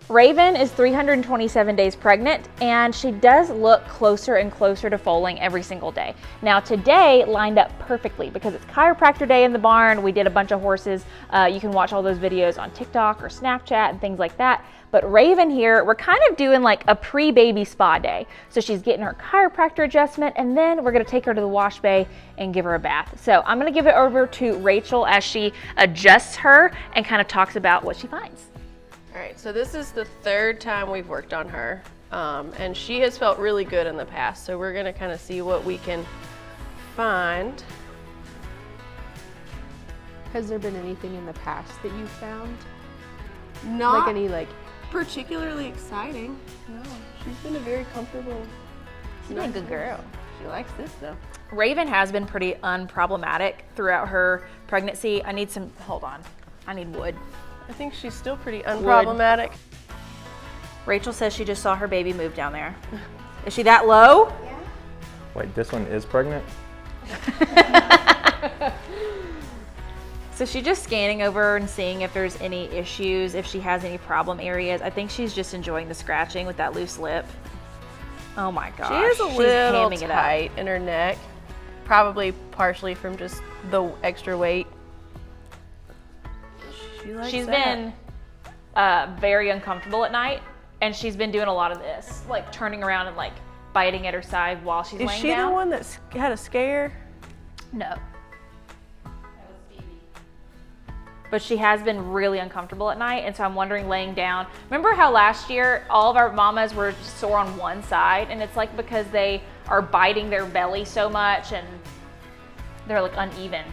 Raven is 327 days pregnant, and she does look closer and closer to foaling every single day. Now today lined up perfectly because it's chiropractor day in the barn. We did a bunch of horses. You can watch all those videos on TikTok or Snapchat and things like that. But Raven here, we're kind of doing like a pre-baby spa day. So she's getting her chiropractor adjustment, and then we're gonna take her to the wash bay and give her a bath. So I'm gonna give it over to Rachel as she adjusts her and kind of talks about what she finds. All right, so this is the third time we've worked on her, and she has felt really good in the past. So we're gonna kind of see what we can find. Has there been anything in the past that you found? Not like any like particularly exciting. No, she's been a very comfortable. She's been a good girl. She likes this though. Raven has been pretty unproblematic throughout her pregnancy. I need some, hold on, I need wood. I think she's still pretty unproblematic. Rachel says she just saw her baby move down there. Is she that low? Yeah. Wait, this one is pregnant? So she's just scanning over and seeing if there's any issues, if she has any problem areas. I think she's just enjoying the scratching with that loose lip. Oh my gosh. She is a little tight in her neck, probably partially from just the extra weight. She's been very uncomfortable at night, and she's been doing a lot of this, like turning around and like biting at her side while she's laying down. Is she the one that had a scare? No. But she has been really uncomfortable at night, and so I'm wondering laying down. Remember how last year all of our mamas were sore on one side, and it's like because they are biting their belly so much and they're like uneven.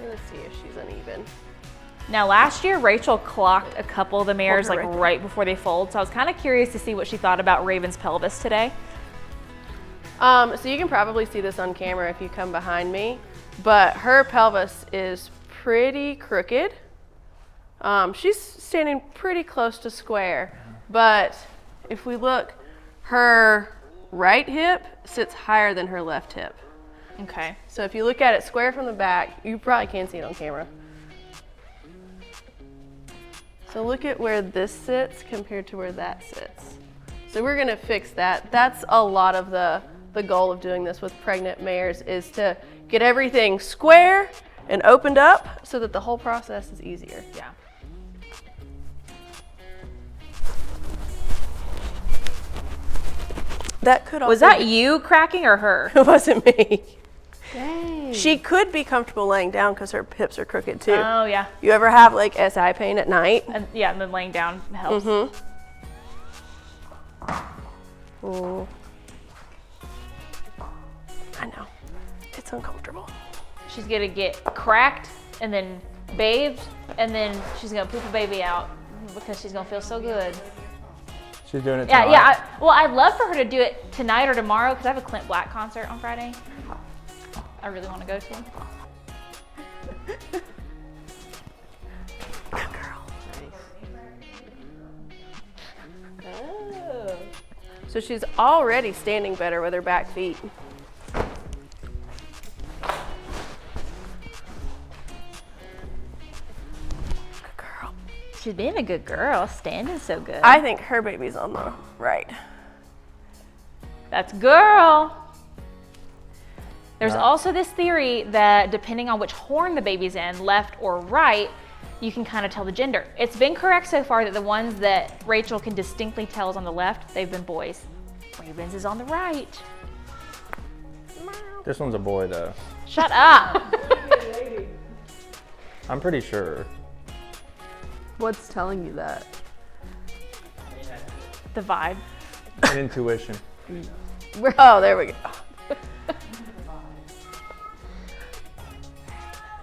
Let's see if she's uneven. Now last year, Rachel clocked a couple of the mares like right before they fold, so I was kind of curious to see what she thought about Raven's pelvis today. So you can probably see this on camera if you come behind me, but her pelvis is pretty crooked. She's standing pretty close to square, but if we look, her right hip sits higher than her left hip. Okay. So if you look at it square from the back, you probably can't see it on camera. So look at where this sits compared to where that sits. So we're gonna fix that. That's a lot of the goal of doing this with pregnant mares, is to get everything square and opened up so that the whole process is easier. Yeah. That could also Was that you cracking or her? It wasn't me. dang. She could be comfortable laying down because her hips are crooked too. Oh yeah. You ever have like SI pain at night? And yeah, and then laying down helps. Ooh. I know. It's uncomfortable. She's gonna get cracked and then bathed, and then she's gonna poop a baby out because she's gonna feel so good. She's doing it tonight? Yeah. Well, I'd love for her to do it tonight or tomorrow because I have a Clint Black concert on Friday. I really want to go to. Good girl. Oh. So she's already standing better with her back feet. Good girl. She's being a good girl, standing so good. I think her baby's on the right. That's girl. There's also this theory that depending on which horn the baby's in, left or right, you can kind of tell the gender. It's been correct so far that the ones that Rachel can distinctly tell is on the left, they've been boys. Raven's is on the right. This one's a boy though. Shut up. I'm pretty sure. What's telling you that? The vibe. Intuition. Oh, there we go.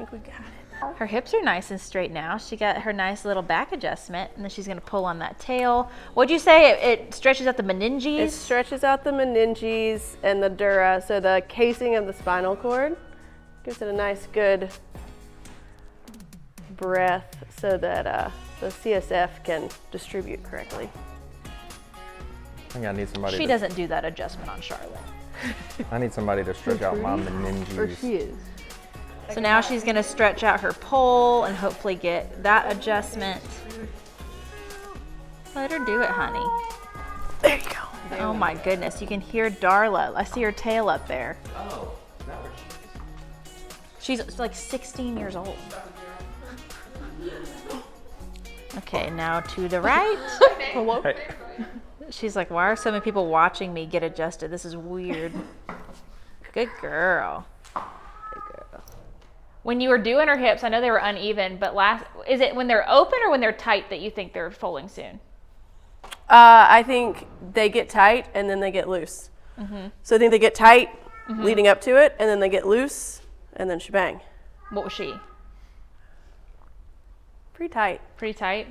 I think we got it. Her hips are nice and straight now. She got her nice little back adjustment, and then she's gonna pull on that tail. What'd you say? It stretches out the meninges? It stretches out the meninges and the dura, so the casing of the spinal cord. Gives it a nice, good breath so that the CSF can distribute correctly. I think I need somebody She to, doesn't do that adjustment on Charlotte. I need somebody to stretch out my Or meninges. she is. So now she's gonna stretch out her pole and hopefully get that adjustment. Let her do it, honey. There you go. Oh my goodness, you can hear Darla. I see her tail up there. Oh, that was She's like 16 years old. Okay, now to the right. Hello? Hey, She's like, why are so many people watching me get adjusted? This is weird. Good girl. Good girl. When you were doing her hips, I know they were uneven, but is it when they're open or when they're tight that you think they're foaling soon? I think they get tight and then they get loose. So I think they get tight leading up to it, and then they get loose, and then shebang. What was she? Pretty tight. Pretty tight?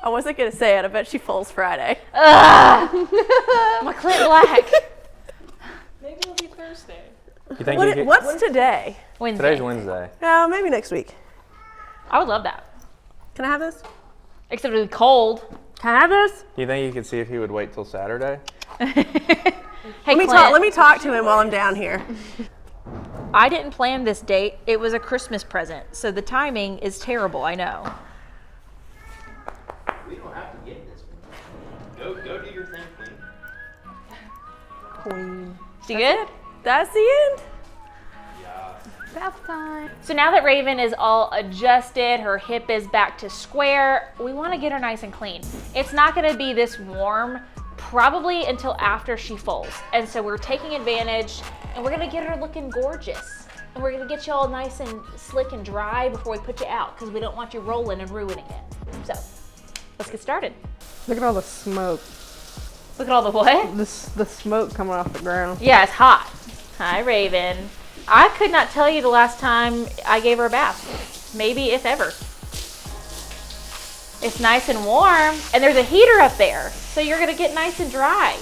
I wasn't gonna say it. I bet she foals Friday. My clit black. Maybe it'll be Thursday. you think you could? What's today? Wednesday. Today's Wednesday. Maybe next week. I would love that. Can I have this? Except it was cold. Can I have this? You think you could see if he would wait till Saturday? Hey, Let me talk to him while I'm down here. I didn't plan this date. It was a Christmas present, so the timing is terrible, I know. We don't have to get this one. Go do your thing, Queen. Queen. Is you good? That's the end. Bath time. So now that Raven is all adjusted, her hip is back to square, we want to get her nice and clean. It's not going to be this warm probably until after she foals. And so we're taking advantage, and we're going to get her looking gorgeous. And we're going to get you all nice and slick and dry before we put you out, because we don't want you rolling and ruining it. So let's get started. Look at all the smoke. Look at all the what? The smoke coming off the ground. Yeah, it's hot. Hi, Raven. I could not tell you the last time I gave her a bath. Maybe, if ever. It's nice and warm, and there's a heater up there, so you're gonna get nice and dry.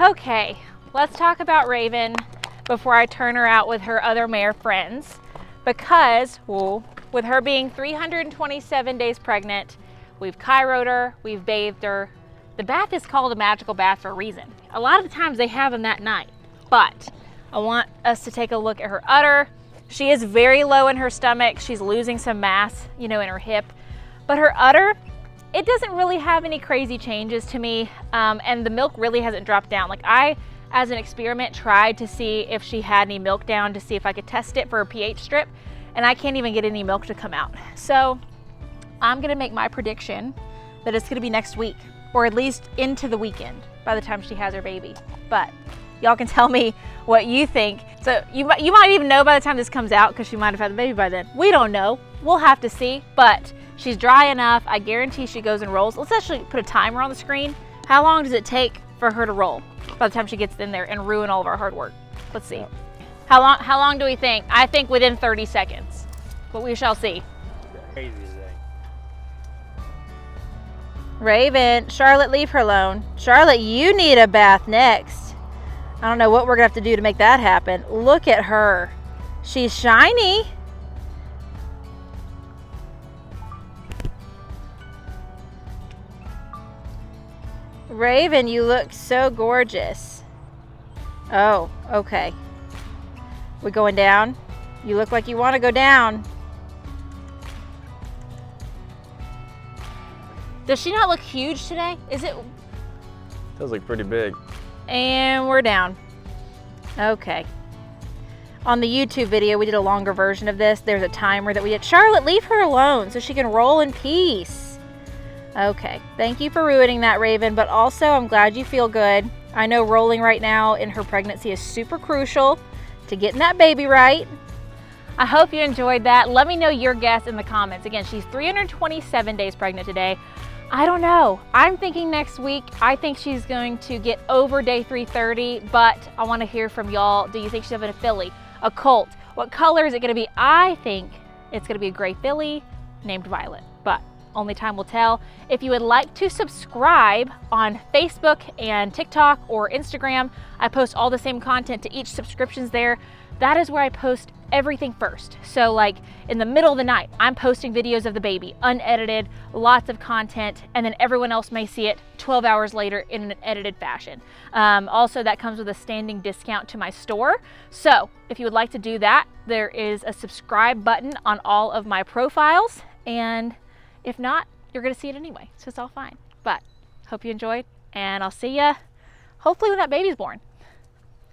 Okay, let's talk about Raven before I turn her out with her other mare friends, because, well, with her being 327 days pregnant, we've chiroed her, we've bathed her. The bath is called a magical bath for a reason. A lot of the times they have them that night, but I want us to take a look at her udder. She is very low in her stomach. She's losing some mass, in her hip, but her udder, it doesn't really have any crazy changes to me, and the milk really hasn't dropped down. Like, I, as an experiment, tried to see if she had any milk down to see if I could test it for a pH strip, and I can't even get any milk to come out. So I'm gonna make my prediction that it's gonna be next week, or at least into the weekend by the time she has her baby. But y'all can tell me what you think. So you might even know by the time this comes out, because she might have had the baby by then. We don't know. We'll have to see, but she's dry enough. I guarantee she goes and rolls. Let's actually put a timer on the screen. How long does it take for her to roll by the time she gets in there and ruin all of our hard work? Let's see. How long do we think? I think within 30 seconds, but we shall see. Crazy today. Raven, Charlotte, leave her alone. Charlotte, you need a bath next. I don't know what we're gonna have to do to make that happen. Look at her. She's shiny. Raven, you look so gorgeous. Oh, okay. We going down? You look like you want to go down. Does she not look huge today? Is it? Does look pretty big. And we're down. Okay. On the YouTube video, we did a longer version of this. There's a timer that we did. Charlotte, leave her alone so she can roll in peace. Okay, thank you for ruining that, Raven, but also I'm glad you feel good. I know rolling right now in her pregnancy is super crucial to getting that baby right. I hope you enjoyed that. Let me know your guess in the comments. Again, she's 327 days pregnant today. I don't know. I'm thinking next week. I think she's going to get over day 330, but I want to hear from y'all. Do you think she's having a filly, a colt? What color is it going to be? I think it's going to be a gray filly named Violet, but only time will tell. If you would like to subscribe on Facebook and TikTok or Instagram, I post all the same content to each subscriptions there. That is where I post everything first. So like in the middle of the night, I'm posting videos of the baby, unedited, lots of content, and then everyone else may see it 12 hours later in an edited fashion. Also, that comes with a standing discount to my store. So if you would like to do that, there is a subscribe button on all of my profiles. And if not, you're gonna see it anyway, so it's all fine. But hope you enjoyed, and I'll see ya hopefully when that baby's born.